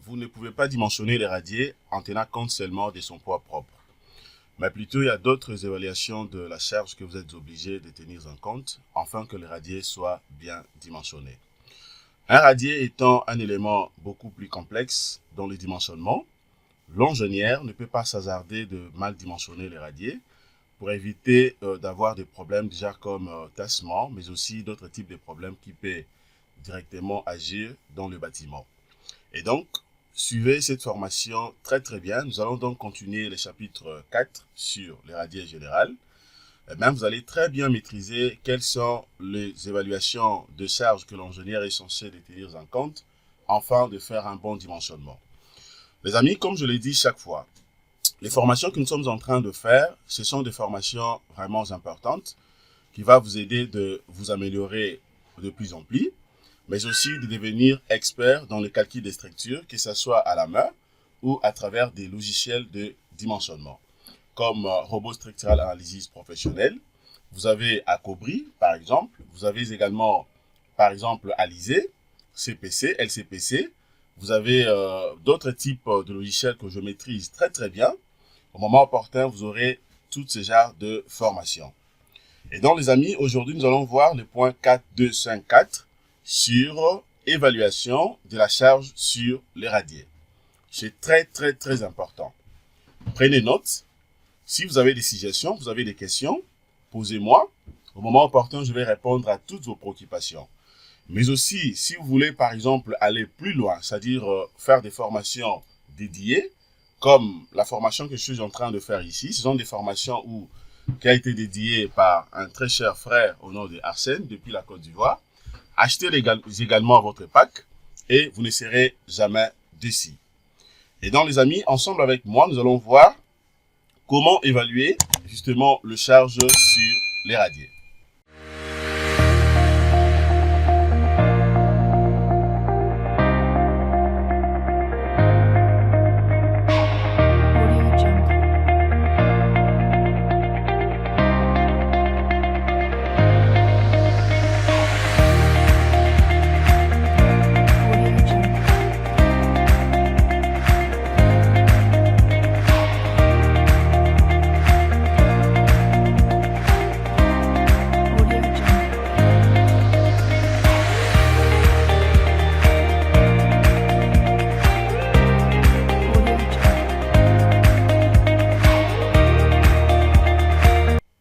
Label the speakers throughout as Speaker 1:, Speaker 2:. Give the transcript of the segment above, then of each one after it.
Speaker 1: vous ne pouvez pas dimensionner les radiers en tenant compte seulement de son poids propre. Mais plutôt, il y a d'autres évaluations de la charge que vous êtes obligé de tenir en compte afin que le radier soit bien dimensionné. Un radier étant un élément beaucoup plus complexe dans le dimensionnement, l'ingénieur ne peut pas s'hasarder de mal dimensionner les radiers pour éviter d'avoir des problèmes déjà comme tassement, mais aussi d'autres types de problèmes qui peuvent directement agir dans le bâtiment. Et donc, suivez cette formation très bien. Nous allons donc continuer le chapitre 4 sur les radiers générales. Et bien, vous allez très bien maîtriser quelles sont les évaluations de charge que l'ingénieur est censé tenir en compte afin de faire un bon dimensionnement. Les amis, comme je l'ai dit chaque fois, les formations que nous sommes en train de faire, ce sont des formations vraiment importantes qui vont vous aider de vous améliorer de plus en plus, mais aussi de devenir expert dans le calcul des structures, que ce soit à la main ou à travers des logiciels de dimensionnement, comme Robot Structural Analysis Professionnel. Vous avez Acobri, par exemple. Vous avez également, par exemple, Alizé, CPC, LCPC. Vous avez d'autres types de logiciels que je maîtrise très bien. Au moment opportun, vous aurez tous ces genres de formations. Et donc, les amis, aujourd'hui, nous allons voir le point 4.2.5.4 sur évaluation de la charge sur les radiers. C'est très important. Prenez note. Si vous avez des suggestions, vous avez des questions, posez-moi. Au moment opportun, je vais répondre à toutes vos préoccupations. Mais aussi, si vous voulez, par exemple, aller plus loin, c'est-à-dire faire des formations dédiées, comme la formation que je suis en train de faire ici, ce sont des formations qui a été dédiée par un très cher frère au nom de Arsène, depuis la Côte d'Ivoire. Achetez-les également votre pack et vous ne serez jamais déçus. Et donc, les amis, ensemble avec moi, nous allons voir comment évaluer justement le charge sur les radiers.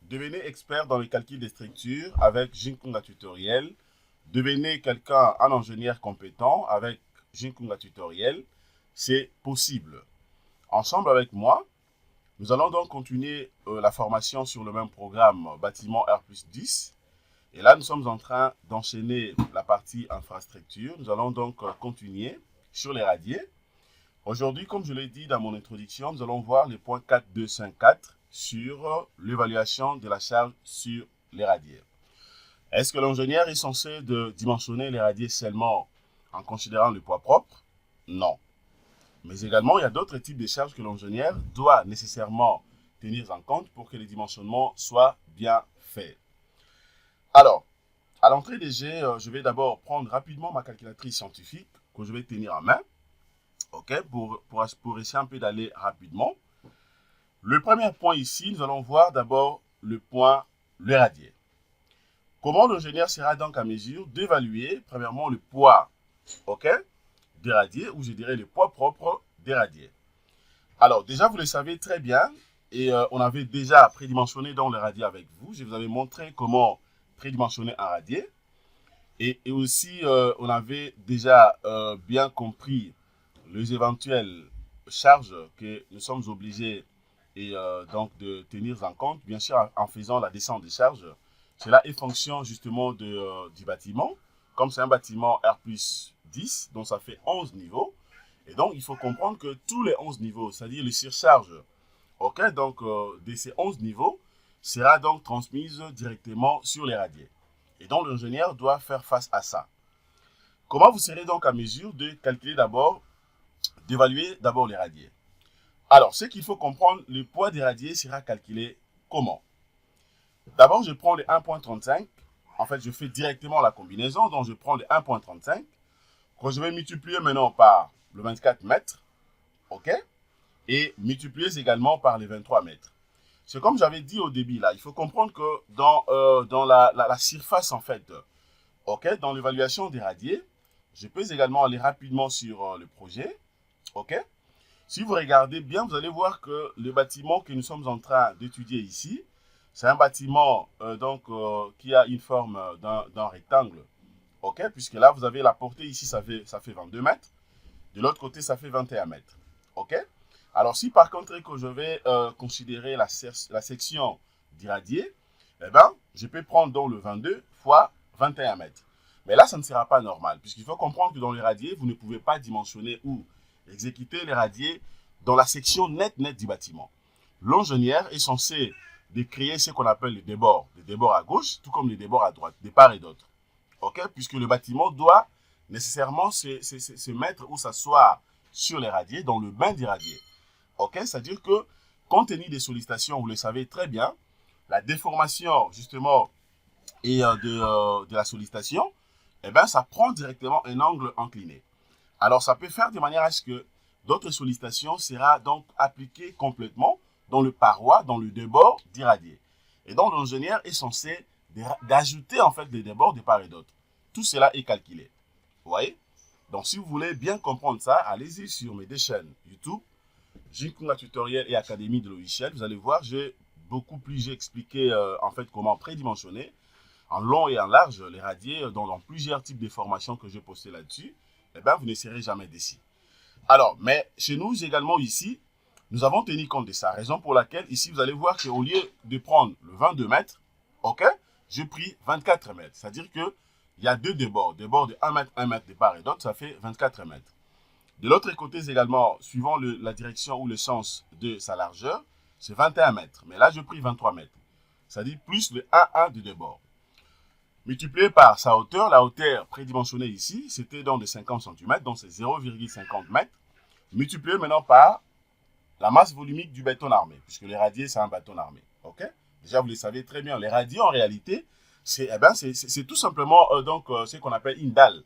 Speaker 1: Devenez expert dans le calcul des structures avec Jinkunga Tutoriel. Devenez quelqu'un, un ingénieur compétent avec Jinkunga Tutoriel. C'est possible. Ensemble avec moi, nous allons donc continuer la formation sur le même programme bâtiment R+10. Et là, nous sommes en train d'enchaîner la partie infrastructure. Nous allons donc continuer sur les radiers. Aujourd'hui, comme je l'ai dit dans mon introduction, nous allons voir le point 4.2.5.4 sur l'évaluation de la charge sur les radiers. Est-ce que l'ingénieur est censé de dimensionner les radiers seulement en considérant le poids propre? Non. Mais également, il y a d'autres types de charges que l'ingénieur doit nécessairement tenir en compte pour que le dimensionnement soit bien fait. Alors, à l'entrée des jets, je vais d'abord prendre rapidement ma calculatrice scientifique que je vais tenir en main. OK, pour essayer un peu d'aller rapidement. Le premier point ici, nous allons voir d'abord le point le radier. Comment l'ingénieur sera donc à mesure d'évaluer, premièrement, le poids des radiers, ou je dirais le poids propre des radiers. Alors, déjà, vous le savez très bien, et on avait déjà prédimensionné dans le radier avec vous. Je vous avais montré comment prédimensionner un radier. Et aussi, on avait déjà bien compris les éventuelles charges que nous sommes obligés donc de tenir en compte, bien sûr en faisant la descente des charges. Cela est fonction justement du bâtiment. Comme c'est un bâtiment R+10, donc ça fait 11 niveaux. Et donc il faut comprendre que tous les 11 niveaux, c'est-à-dire les surcharges, donc de ces 11 niveaux, sera donc transmise directement sur les radiers. Et donc l'ingénieur doit faire face à ça. Comment vous serez donc à mesure de calculer d'abord, d'évaluer d'abord les radiers? Alors, ce qu'il faut comprendre, le poids des radiers sera calculé comment? D'abord, je prends le 1.35. En fait, je fais directement la combinaison. Donc, je prends le 1.35 que je vais multiplier maintenant par le 24 mètres, ok, et multipliez également par les 23 mètres. C'est comme j'avais dit au début là, il faut comprendre que dans la surface en fait, ok, dans l'évaluation des radiers, je peux également aller rapidement sur le projet, ok. Si vous regardez bien, vous allez voir que le bâtiment que nous sommes en train d'étudier ici, c'est un bâtiment qui a une forme d'un rectangle, ok, puisque là vous avez la portée ici, ça fait 22 mètres, de l'autre côté ça fait 21 mètres, ok. Alors si par contre que je vais considérer la section d'irradié, eh ben, je peux prendre donc le 22 fois 21 mètres. Mais là, ça ne sera pas normal, puisqu'il faut comprendre que dans les radiers, vous ne pouvez pas dimensionner ou exécuter les radiers dans la section nette du bâtiment. L'ingénieur est censé décrire ce qu'on appelle les débords à gauche, tout comme les débords à droite, de part et d'autre. Ok, puisque le bâtiment doit nécessairement se mettre ou s'asseoir sur les radiers, dans le bain des radiers. Ok, c'est-à-dire que, compte tenu des sollicitations, vous le savez très bien, la déformation, justement, et de la sollicitation, eh ben, ça prend directement un angle incliné. Alors, ça peut faire de manière à ce que d'autres sollicitations sera donc appliquées complètement dans le paroi, dans le débord d'irradié. Et donc, l'ingénieur est censé d'ajouter en fait des débords de part et d'autre. Tout cela est calculé. Vous voyez? Donc, si vous voulez bien comprendre ça, allez-y sur mes deux chaînes YouTube, Jinkunga Tutoriel et Académie de logiciels. Vous allez voir, j'ai expliqué en fait comment prédimensionner en long et en large les radiers dans plusieurs types de formations que j'ai postées là-dessus. Eh bien, vous ne serez jamais déçus. Alors, mais chez nous également ici, nous avons tenu compte de ça. Raison pour laquelle ici, vous allez voir qu'au lieu de prendre le 22 mètres, ok, j'ai pris 24 mètres. C'est-à-dire qu'il y a deux débords. Débords de 1 mètre de part et d'autre, ça fait 24 mètres. De l'autre côté également, suivant la direction ou le sens de sa largeur, c'est 21 mètres. Mais là, je pris 23 mètres. C'est-à-dire plus le 1 de débord. Multiplié par sa hauteur, la hauteur prédimensionnée ici, c'était donc de 50 cm, donc c'est 0,50 mètres. Multiplié maintenant par la masse volumique du béton armé, puisque les radiers, c'est un béton armé. Ok? Déjà, vous le savez très bien, les radiers, en réalité, c'est tout simplement ce qu'on appelle une dalle.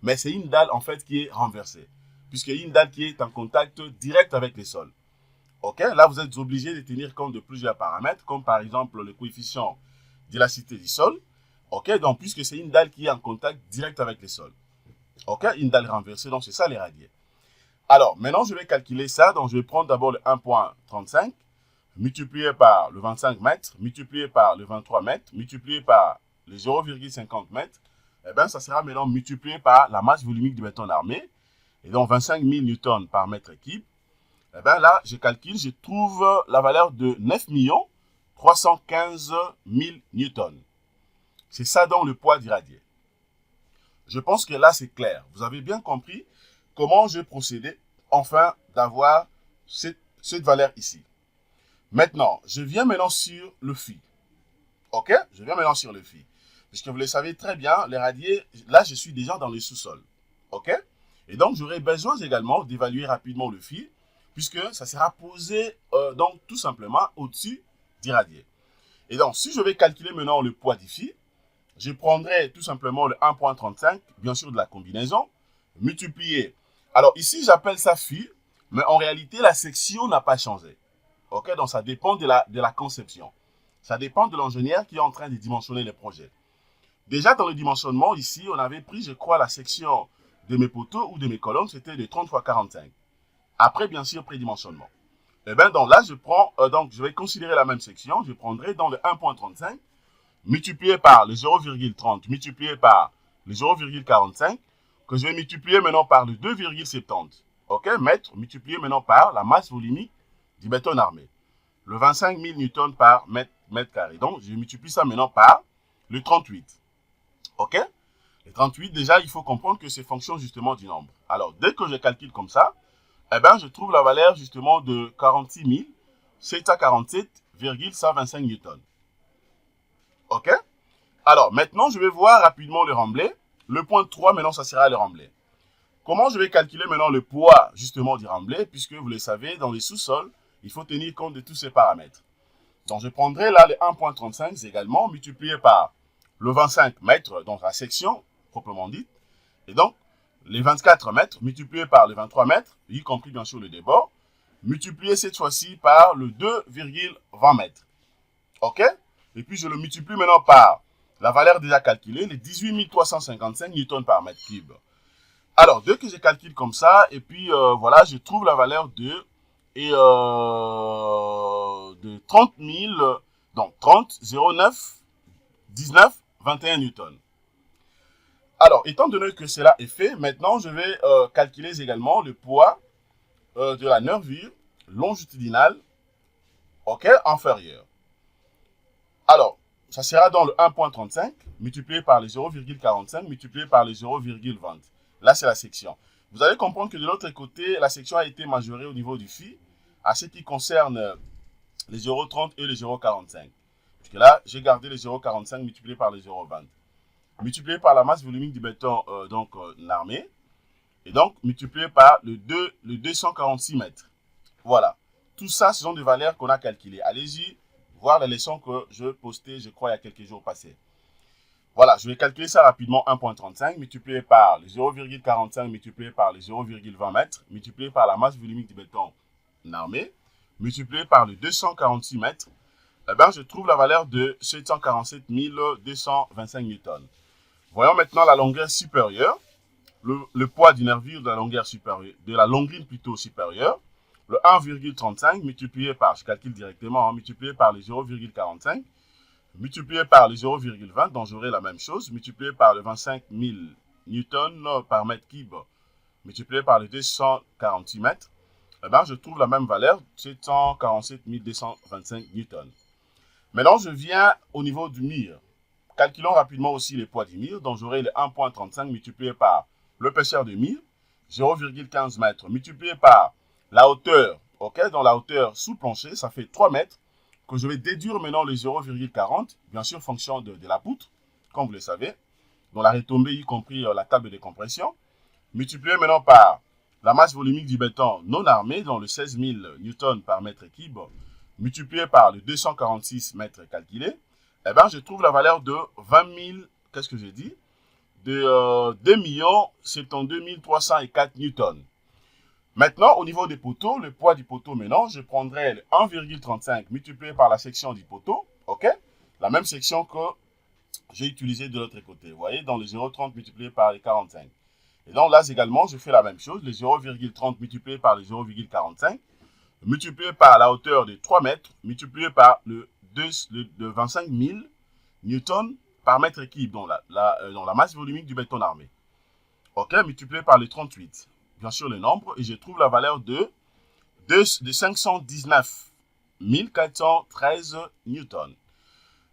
Speaker 1: Mais c'est une dalle, en fait, qui est renversée, puisqu'il y a une dalle qui est en contact direct avec les sols. Ok? Là, vous êtes obligé de tenir compte de plusieurs paramètres, comme par exemple le coefficient d'élasticité du sol. Ok? Donc, puisque c'est une dalle qui est en contact direct avec les sols. Ok? Une dalle renversée, donc c'est ça les radiers. Alors, maintenant, je vais calculer ça. Donc, je vais prendre d'abord le 1,35 multiplié par le 25 mètres, multiplié par le 23 mètres, multiplié par le 0,50 mètres. Eh bien, ça sera maintenant multiplié par la masse volumique du béton armé. Et donc, 25 000 newtons par mètre cube. Eh bien, là, je calcule, je trouve la valeur de 9 315 000 newtons. C'est ça donc le poids du radier. Je pense que là, c'est clair. Vous avez bien compris comment je procédais enfin d'avoir cette valeur ici. Maintenant, je viens maintenant sur le phi. Ok? Je viens maintenant sur le phi. Puisque vous le savez très bien, les radiers, là, je suis déjà dans le sous-sol. Ok? Et donc, j'aurai besoin également d'évaluer rapidement le phi, puisque ça sera posé donc tout simplement au-dessus du radier. Et donc, si je vais calculer maintenant le poids du phi, je prendrai tout simplement le 1,35, bien sûr de la combinaison, multiplié. Alors ici, j'appelle ça phi, mais en réalité, la section n'a pas changé. Ok, donc ça dépend de la conception. Ça dépend de l'ingénieur qui est en train de dimensionner les projets. Déjà, dans le dimensionnement, ici, on avait pris, je crois, la section de mes poteaux ou de mes colonnes, c'était de 30 x 45. Après, bien sûr, prédimensionnement. Et bien, donc là, je prends, donc je vais considérer la même section. Je prendrai dans le 1,35 multiplié par le 0,30, multiplié par le 0,45, que je vais multiplier maintenant par le 2,70. Ok, mètre, multiplié maintenant par la masse volumique du béton armé. Le 25 000 newtons par mètre carré. Donc, je multiplie ça maintenant par le 38. Ok? Le 38, déjà, il faut comprendre que c'est fonction justement du nombre. Alors, dès que je calcule comme ça, eh ben, je trouve la valeur justement de 46 747,125 newtons. Ok? Alors, maintenant, je vais voir rapidement le remblai. Le point 3, maintenant, ça sera le remblai. Comment je vais calculer maintenant le poids, justement, du remblai, puisque vous le savez, dans les sous-sols, il faut tenir compte de tous ces paramètres. Donc, je prendrai là le 1,35 également, multiplié par le 25 mètres, donc la section, proprement dite. Et donc, les 24 mètres multiplié par les 23 mètres, y compris bien sûr le débord, multiplié cette fois-ci par le 2,20 mètres. OK? Et puis je le multiplie maintenant par la valeur déjà calculée, les 18 355 newtons par mètre cube. Alors, dès que je calcule comme ça, et puis voilà, je trouve la valeur de 30 000, donc 30, 0,9, 19, 21 newtons. Alors, étant donné que cela est fait, maintenant je vais calculer également le poids de la nervure longitudinale, OK, inférieure. Alors, ça sera dans le 1,35 multiplié par les 0,45 multiplié par les 0,20. Là, c'est la section. Vous allez comprendre que de l'autre côté, la section a été majorée au niveau du phi à ce qui concerne les 0,30 et les 0,45. Puisque là, j'ai gardé les 0,45 multiplié par les 0,20. Multiplié par la masse volumique du béton armé. Et donc, multiplié par le 246 mètres. Voilà. Tout ça, ce sont des valeurs qu'on a calculées. Allez-y, voir la leçon que je postais, je crois, il y a quelques jours passés. Voilà, je vais calculer ça rapidement. 1,35 multiplié par le 0,45 multiplié par le 0,20 mètres, multiplié par la masse volumique du béton armé, multiplié par le 246 mètres, eh bien, je trouve la valeur de 747 225 newtons. Voyons maintenant la longueur supérieure, le poids du nervure de la longueur supérieure, de la longuine plutôt supérieure, le 1,35 multiplié par, je calcule directement, multiplié par le 0,45, multiplié par le 0,20, donc j'aurai la même chose, multiplié par le 25 000 newtons par mètre cube, multiplié par le 246 mètres, eh bien, je trouve la même valeur, 747 225 newtons. Maintenant, je viens au niveau du mur. Calculons rapidement aussi les poids du mur, donc j'aurai le 1,35 multiplié par l'épaisseur du mur, 0,15 mètres, multiplié par la hauteur, ok, dans la hauteur sous plancher, ça fait 3 mètres, que je vais déduire maintenant le 0,40, bien sûr, fonction de la poutre, comme vous le savez, dont la retombée, y compris la table de compression, multiplié maintenant par la masse volumique du béton non armé, dans le 16 000 newtons par mètre cube, multiplié par le 246 mètres calculé, eh bien, je trouve la valeur de 20 000, qu'est-ce que j'ai dit? De 2 72 304 newtons. Maintenant, au niveau des poteaux, le poids du poteau, maintenant, je prendrai le 1,35 multiplié par la section du poteau, ok? La même section que j'ai utilisée de l'autre côté, vous voyez, dans le 0,30 multiplié par les 45. Et donc là également, je fais la même chose, le 0,30 multiplié par le 0,45, multiplié par la hauteur de 3 mètres, multiplié par le 25 000 newtons par mètre cube, dans la masse volumique du béton armé. Ok, multiplié par le 38. Bien sûr, le nombre, et je trouve la valeur de 519 413 newtons.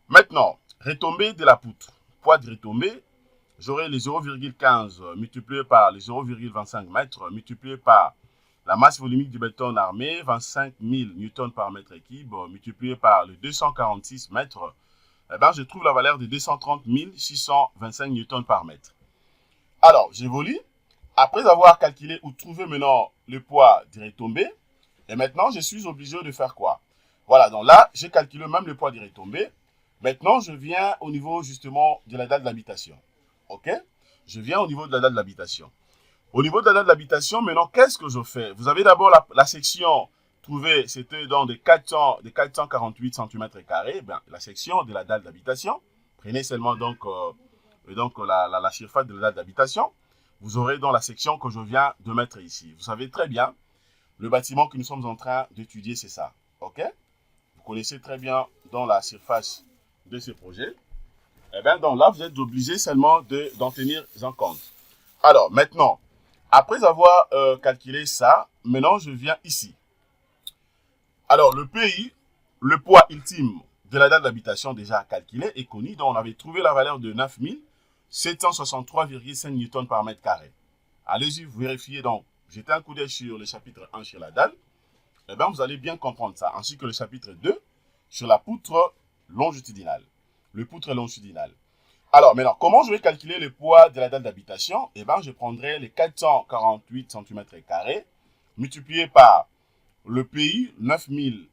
Speaker 1: Maintenant, retombée de la poutre. Poids de retombée, j'aurai les 0,15 multiplié par les 0,25 mètres, multiplié par la masse volumique du béton armé, 25 000 newtons par mètre cube, multiplié par le 246 mètres, eh bien, je trouve la valeur de 230 625 newtons par mètre. Alors, j'évolue. Après avoir calculé ou trouvé maintenant le poids des retombées, et maintenant, je suis obligé de faire quoi? Voilà, donc là, j'ai calculé même le poids des retombées. Maintenant, je viens au niveau justement de la date d'habitation. OK? Je viens au niveau de la date d'habitation. Au niveau de la date d'habitation, maintenant, qu'est-ce que je fais? Vous avez d'abord la section trouvée, c'était dans des 448 cm², ben, la section de la date d'habitation. Prenez seulement donc la surface de la date d'habitation. Vous aurez dans la section que je viens de mettre ici. Vous savez très bien, le bâtiment que nous sommes en train d'étudier, c'est ça. OK? Vous connaissez très bien dans la surface de ce projet. Eh bien, donc là, vous êtes obligé seulement d'en tenir en compte. Alors, maintenant, après avoir calculé ça, maintenant, je viens ici. Alors, le pays, le poids ultime de la date d'habitation déjà calculé est connu. Donc, on avait trouvé la valeur de 9 763,5 newtons par mètre carré. Allez-y, vous vérifiez donc. Jetez un coup d'œil sur le chapitre 1 sur la dalle. Eh bien, vous allez bien comprendre ça. Ainsi que le chapitre 2 sur la poutre longitudinale. Le poutre longitudinal. Alors, maintenant, comment je vais calculer le poids de la dalle d'habitation? Eh bien, je prendrai les 448 cm² multiplié par le pays, 9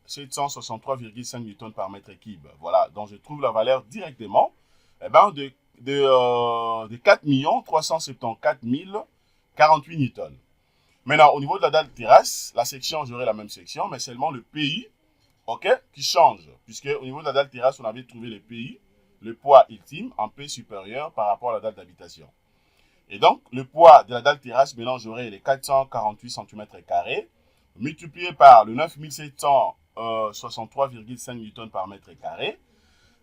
Speaker 1: 763,5 newtons par mètre cube. Voilà, donc je trouve la valeur directement eh ben, de 4 374 48 newtons. Maintenant, au niveau de la dalle terrasse, la section, j'aurai la même section, mais seulement le PI, ok, qui change. Puisque au niveau de la dalle terrasse, on avait trouvé le PI, le poids ultime, en P supérieur par rapport à la dalle d'habitation. Et donc, le poids de la dalle terrasse, maintenant, j'aurai les 448 cm², multiplié par le 9763,5 newtons par mètre carré.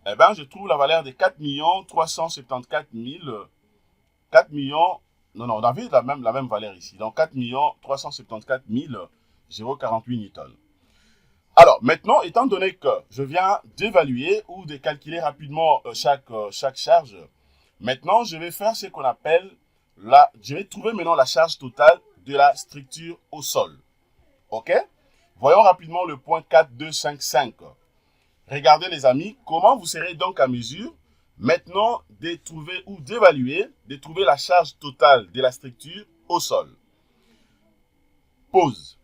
Speaker 1: Eh bien, je trouve la valeur de 4 374 000, 4 millions, non, on avait la même valeur ici, donc 4 374 048 newtons. Alors, maintenant, étant donné que je viens d'évaluer ou de calculer rapidement chaque charge, maintenant, je vais faire ce qu'on appelle je vais trouver maintenant la charge totale de la structure au sol. OK? Voyons rapidement le point 4255. Regardez les amis, comment vous serez donc à mesure maintenant de trouver ou d'évaluer, de trouver la charge totale de la structure au sol. Pause.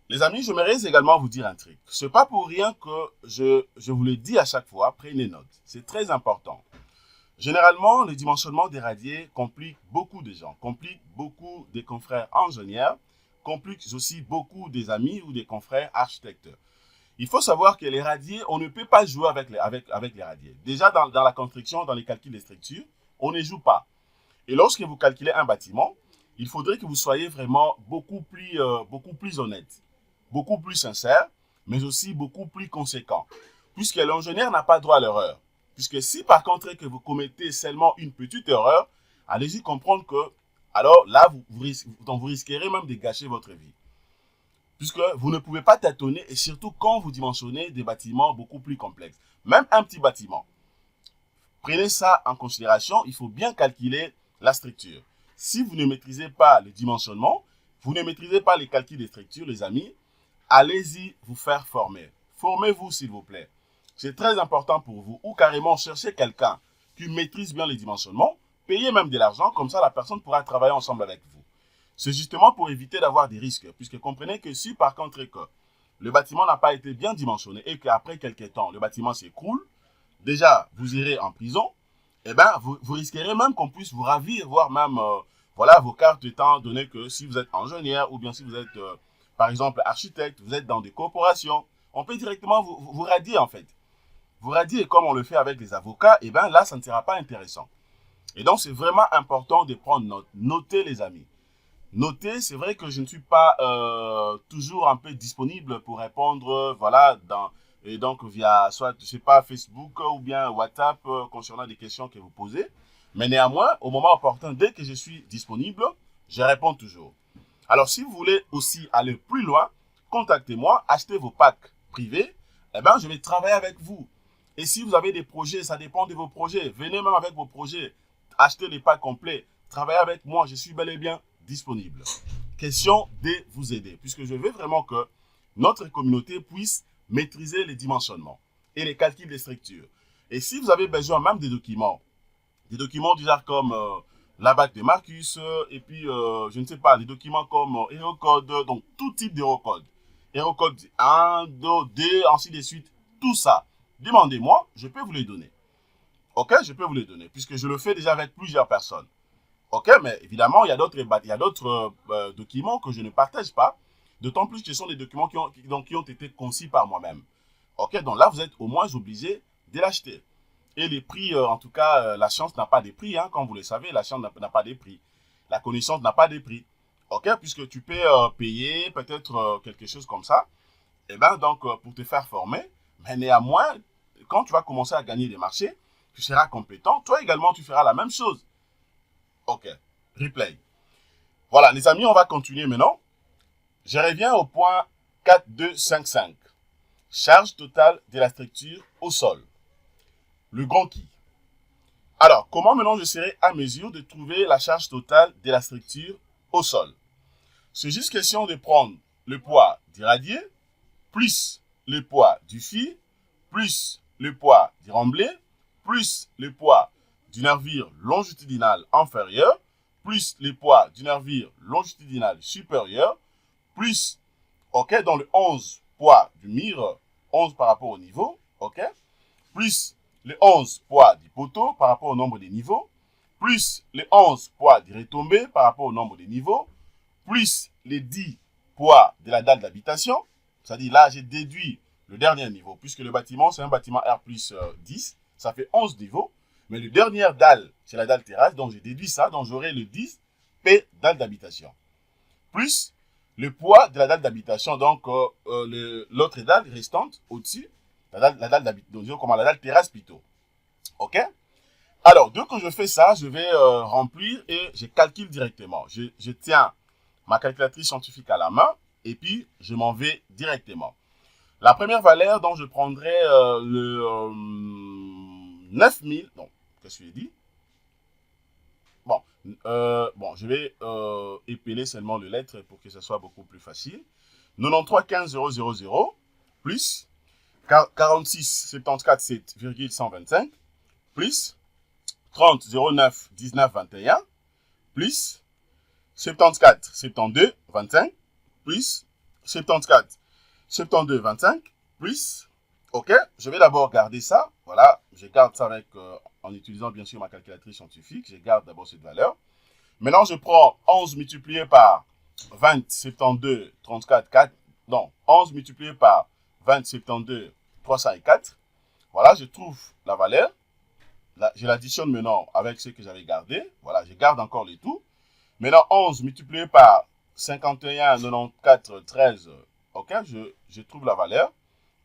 Speaker 1: Les amis, j'aimerais également vous dire un truc. Ce n'est pas pour rien que je vous le dis à chaque fois, prenez note. C'est très important. Généralement, le dimensionnement des radiers complique beaucoup de gens, complique beaucoup des confrères ingénieurs, complique aussi beaucoup des amis ou des confrères architectes. Il faut savoir que les radiers, on ne peut pas jouer avec les radiers. Déjà, dans la construction, dans les calculs des structures, on ne joue pas. Et lorsque vous calculez un bâtiment, il faudrait que vous soyez vraiment beaucoup plus honnête, beaucoup plus sincère, mais aussi beaucoup plus conséquent. Puisque l'ingénieur n'a pas droit à l'erreur. Puisque si par contre que vous commettez seulement une petite erreur, allez-y comprendre que, alors là, vous risquerez même de gâcher votre vie. Puisque vous ne pouvez pas tâtonner, et surtout quand vous dimensionnez des bâtiments beaucoup plus complexes. Même un petit bâtiment. Prenez ça en considération, il faut bien calculer la structure. Si vous ne maîtrisez pas le dimensionnement, vous ne maîtrisez pas les calculs des structures, les amis, allez-y vous faire former. Formez-vous s'il vous plaît. C'est très important pour vous. Ou carrément cherchez quelqu'un qui maîtrise bien les dimensionnements, payez même de l'argent, comme ça la personne pourra travailler ensemble avec vous. C'est justement pour éviter d'avoir des risques. Puisque comprenez que si par contre que le bâtiment n'a pas été bien dimensionné et qu'après quelques temps, le bâtiment s'écroule, déjà vous irez en prison, eh bien vous risquerez même qu'on puisse vous ravir, voire même voilà, vos cartes étant donné que si vous êtes ingénieur ou bien si vous êtes par exemple architecte, vous êtes dans des corporations, on peut directement vous radier en fait. Vous radier comme on le fait avec les avocats, et bien là, ça ne sera pas intéressant. Et donc, c'est vraiment important de prendre note. Notez, les amis. Notez, c'est vrai que je ne suis pas toujours un peu disponible pour répondre, voilà, et donc via, soit, je sais pas, Facebook ou bien WhatsApp concernant des questions que vous posez. Mais néanmoins, au moment opportun, dès que je suis disponible, je réponds toujours. Alors, si vous voulez aussi aller plus loin, contactez-moi, achetez vos packs privés, eh bien, je vais travailler avec vous. Et si vous avez des projets, ça dépend de vos projets. Venez même avec vos projets. Achetez les packs complets. Travaillez avec moi. Je suis bel et bien disponible. Question de vous aider. Puisque je veux vraiment que notre communauté puisse maîtriser les dimensionnements et les calculs des structures. Et si vous avez besoin même des documents du genre comme la bac de Marcus, et puis, je ne sais pas, des documents comme Aerocode, donc tout type d'Aerocode. Aerocode 1, 2, 2, ainsi de suite. Tout ça. Demandez-moi, je peux vous les donner. Ok, je peux vous les donner, puisque je le fais déjà avec plusieurs personnes. Ok, mais évidemment, il y a d'autres documents que je ne partage pas, d'autant plus que ce sont des documents qui ont été conçus par moi-même. Ok, donc là, vous êtes au moins obligé de l'acheter. Et les prix, en tout cas, la science n'a pas de prix, hein, comme vous le savez, la science n'a pas de prix. La connaissance n'a pas de prix. Ok, puisque tu peux payer peut-être quelque chose comme ça, et bien donc pour te faire former, mais néanmoins, quand tu vas commencer à gagner des marchés, tu seras compétent. Toi également, tu feras la même chose. Ok, replay. Voilà, les amis, on va continuer maintenant. Je reviens au point 4255. Charge totale de la structure au sol. Le grand qui. Alors, comment maintenant je serai à mesure de trouver la charge totale de la structure au sol? C'est juste question de prendre le poids du radier, plus le poids du fil, plus le poids du remblai, plus le poids du nervure longitudinal inférieur, plus le poids du nervure longitudinal supérieur, plus, ok, dans le 11 poids du mire, 11 par rapport au niveau, ok, plus le 11 poids du poteau par rapport au nombre des niveaux, plus les 11 poids des retombées par rapport au nombre de niveaux, plus les 10 poids de la dalle d'habitation. C'est-à-dire là, j'ai déduit le dernier niveau, puisque le bâtiment, c'est un bâtiment R plus 10, ça fait 11 niveaux. Mais le dernier dalle, c'est la dalle terrasse, donc j'ai déduit ça, donc j'aurai le 10 P dalle d'habitation. Plus le poids de la dalle d'habitation, donc l'autre dalle restante au-dessus, la dalle d'habitation, disons comment la dalle terrasse plutôt. OK? Alors, dès que je fais ça, je vais remplir et je calcule directement. Je tiens ma calculatrice scientifique à la main et puis je m'en vais directement. La première valeur dont je prendrai le 9000, non, qu'est-ce que je dis? Bon, je vais épeler seulement les lettres pour que ce soit beaucoup plus facile. 93 15 000 plus 46 74 7,125 plus 30 09 19 21 plus 74 72 25 plus 74 72 25 plus, ok, je vais d'abord garder ça, voilà, je garde ça avec, en utilisant bien sûr ma calculatrice scientifique, je garde d'abord cette valeur. Maintenant, je prends 11 multiplié par 20, 72, 34, 4, non, 11 multiplié par 20, 72, 304, voilà, je trouve la valeur, je l'additionne maintenant avec ce que j'avais gardé, voilà, je garde encore le tout. Maintenant, 11 multiplié par 51, 94, 13, ok, je trouve la valeur.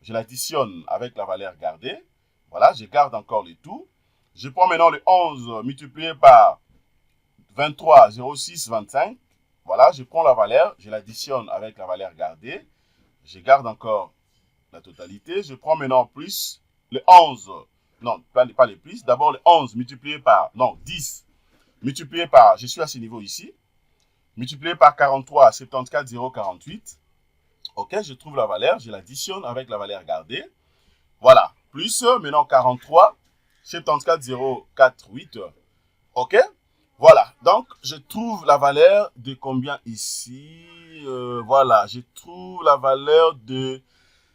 Speaker 1: Je l'additionne avec la valeur gardée. Voilà, je garde encore le tout. Je prends maintenant le 11 multiplié par 23, 06, 25. Voilà, je prends la valeur, je l'additionne avec la valeur gardée. Je garde encore la totalité. Je prends maintenant plus le 11. Non, pas les plus. D'abord le 11 multiplié par, non, 10 multiplié par, je suis à ce niveau ici, multiplié par 43, 74, 048. Ok, je trouve la valeur, je l'additionne avec la valeur gardée. Voilà, plus maintenant 43, 74, 048. Ok, voilà, donc je trouve la valeur de combien ici? Voilà, je trouve la valeur de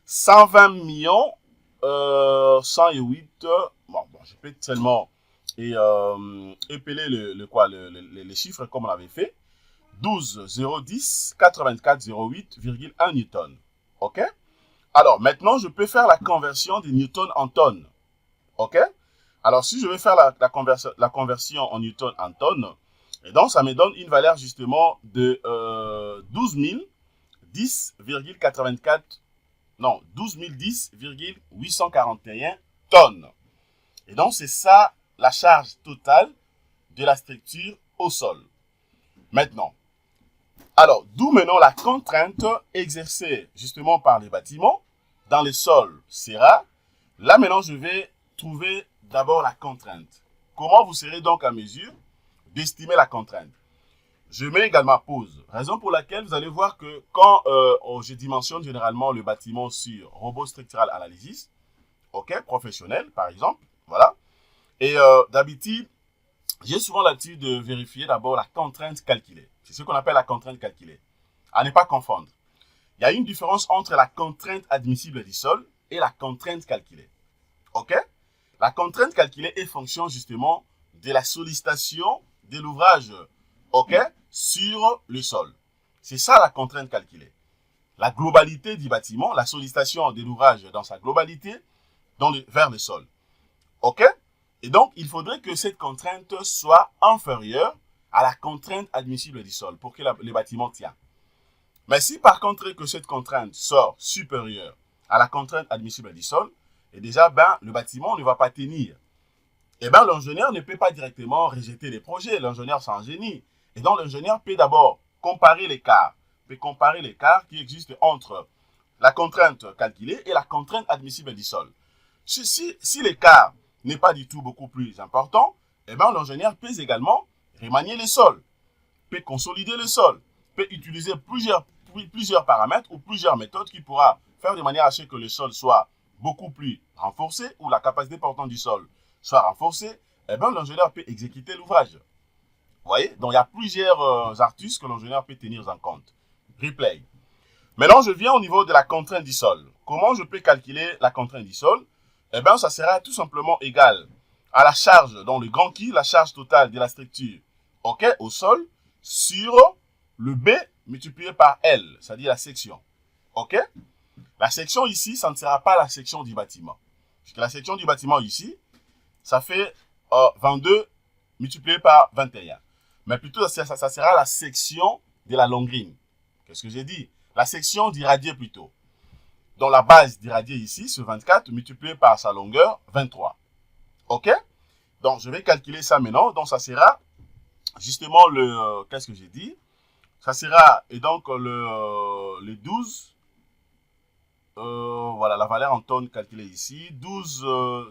Speaker 1: 120 millions 108. Bon, je peux seulement épeler les chiffres comme on l'avait fait. 12 010 84 08,1 newton. OK? Alors, maintenant, je peux faire la conversion des newtons en tonnes. OK? Alors, si je vais faire la conversion en newton en tonnes, et donc, ça me donne une valeur justement de 12 010,84, non, 12 010,841 tonnes. Et donc, c'est ça la charge totale de la structure au sol. Maintenant, alors, d'où maintenant la contrainte exercée justement par les bâtiments dans les sols serrats. Là maintenant, je vais trouver d'abord la contrainte. Comment vous serez donc à mesure d'estimer la contrainte? Je mets également pause, raison pour laquelle vous allez voir que quand je dimensionne généralement le bâtiment sur robot structural analysis, ok, professionnel par exemple, voilà, et d'habitude, j'ai souvent l'habitude de vérifier d'abord la contrainte calculée. C'est ce qu'on appelle la contrainte calculée. À ne pas confondre. Il y a une différence entre la contrainte admissible du sol et la contrainte calculée. OK? La contrainte calculée est fonction justement de la sollicitation de l'ouvrage, OK, sur le sol. C'est ça la contrainte calculée. La globalité du bâtiment, la sollicitation de l'ouvrage dans sa globalité vers le sol. OK? Et donc, il faudrait que cette contrainte soit inférieure à la contrainte admissible du sol pour que le bâtiment tienne. Mais si par contre que cette contrainte sort supérieure à la contrainte admissible du sol, et déjà, le bâtiment ne va pas tenir. Et l'ingénieur ne peut pas directement rejeter les projets. L'ingénieur, c'est un génie. Et donc, l'ingénieur peut d'abord comparer l'écart. Peut comparer l'écart qui existe entre la contrainte calculée et la contrainte admissible du sol. Si l'écart n'est pas du tout beaucoup plus important, l'ingénieur peut également remanier le sol, peut consolider le sol, peut utiliser plusieurs paramètres ou plusieurs méthodes qui pourra faire de manière à ce que le sol soit beaucoup plus renforcé ou la capacité portante du sol soit renforcée. L'ingénieur peut exécuter l'ouvrage. Vous voyez? Donc, il y a plusieurs astuces que l'ingénieur peut tenir en compte. Replay. Maintenant, je viens au niveau de la contrainte du sol. Comment je peux calculer la contrainte du sol? Ça sera tout simplement égal à la charge, dans le grand qui, la charge totale de la structure, ok, au sol, sur le B multiplié par L, c'est-à-dire la section. Ok? La section ici, ça ne sera pas la section du bâtiment. Puisque la section du bâtiment ici, ça fait 22 multiplié par 21. Mais plutôt, ça sera la section de la longrine. Qu'est-ce que j'ai dit? La section du radier plutôt. Donc la base du radier ici, ce 24, multiplié par sa longueur, 23. Ok? Donc je vais calculer ça maintenant. Donc ça sera justement le... qu'est-ce que j'ai dit? Ça sera, et donc le 12... voilà, la valeur en tonnes calculée ici, 12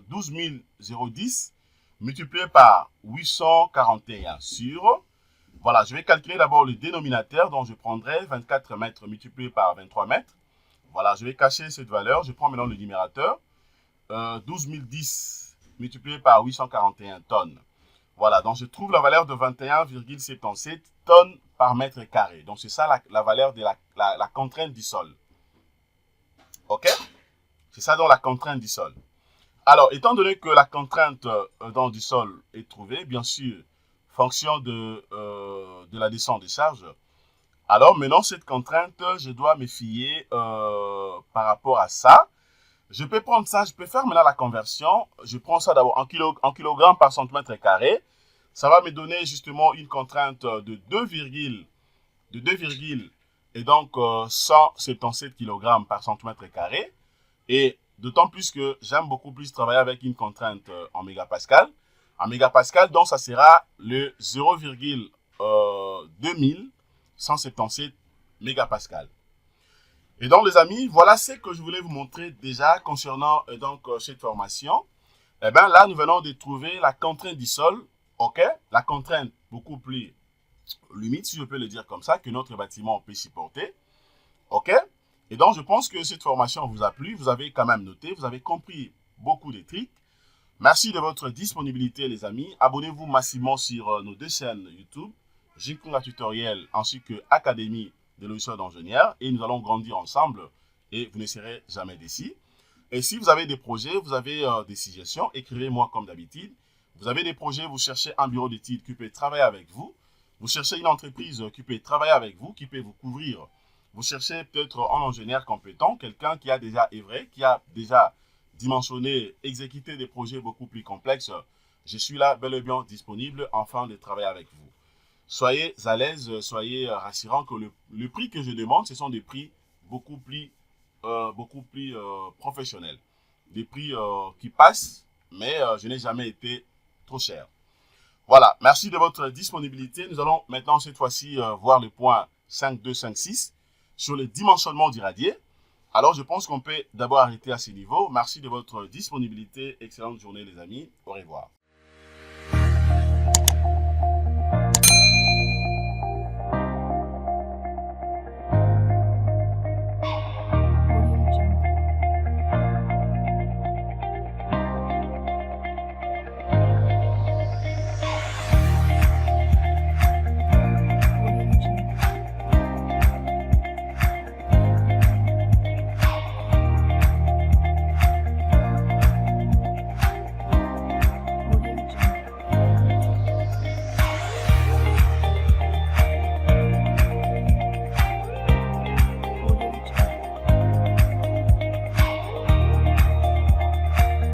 Speaker 1: 010 multiplié par 841 sur, voilà, je vais calculer d'abord le dénominateur, donc je prendrai 24 mètres multiplié par 23 mètres. Voilà, je vais cacher cette valeur, je prends maintenant le numérateur, 12 010 multiplié par 841 tonnes. Voilà, donc je trouve la valeur de 21,77 tonnes par mètre carré. Donc c'est ça la valeur de la contrainte du sol. Ok? C'est ça donc la contrainte du sol. Alors, étant donné que la contrainte du sol est trouvée, bien sûr, fonction de la descente des charges, alors maintenant, cette contrainte, je dois me fier par rapport à ça. Je peux prendre ça, je peux faire maintenant la conversion. Je prends ça d'abord en kilogrammes par centimètre carré. Ça va me donner justement une contrainte de 2, et donc 177 kg par centimètre carré. Et d'autant plus que j'aime beaucoup plus travailler avec une contrainte en mégapascal. En mégapascal, donc ça sera le 0,2177 mégapascal. Et donc les amis, voilà ce que je voulais vous montrer déjà concernant cette formation. Et bien là, nous venons de trouver la contrainte du sol, ok? La contrainte beaucoup plus limite, si je peux le dire comme ça, que notre bâtiment peut supporter. Ok? Et donc, je pense que cette formation vous a plu. Vous avez quand même noté, vous avez compris beaucoup de trucs. Merci de votre disponibilité, les amis. Abonnez-vous massivement sur nos deux chaînes YouTube, Jinkunga Tutoriel ainsi que Académie de logiciels d'ingénieurs. Et nous allons grandir ensemble et vous ne serez jamais déçus. Et si vous avez des projets, vous avez des suggestions, écrivez-moi comme d'habitude. Vous avez des projets, vous cherchez un bureau d'études qui peut travailler avec vous. Vous cherchez une entreprise qui peut travailler avec vous, qui peut vous couvrir. Vous cherchez peut-être un ingénieur compétent, quelqu'un qui a déjà œuvré, qui a déjà dimensionné, exécuté des projets beaucoup plus complexes. Je suis là bel et bien disponible afin de travailler avec vous. Soyez à l'aise, soyez rassurant que le prix que je demande, ce sont des prix beaucoup plus professionnels. Des prix qui passent, mais je n'ai jamais été trop cher. Voilà, merci de votre disponibilité. Nous allons maintenant cette fois-ci voir le point 5.2.5.6 sur le dimensionnement du radier. Alors, je pense qu'on peut d'abord arrêter à ce niveau. Merci de votre disponibilité. Excellente journée les amis. Au revoir.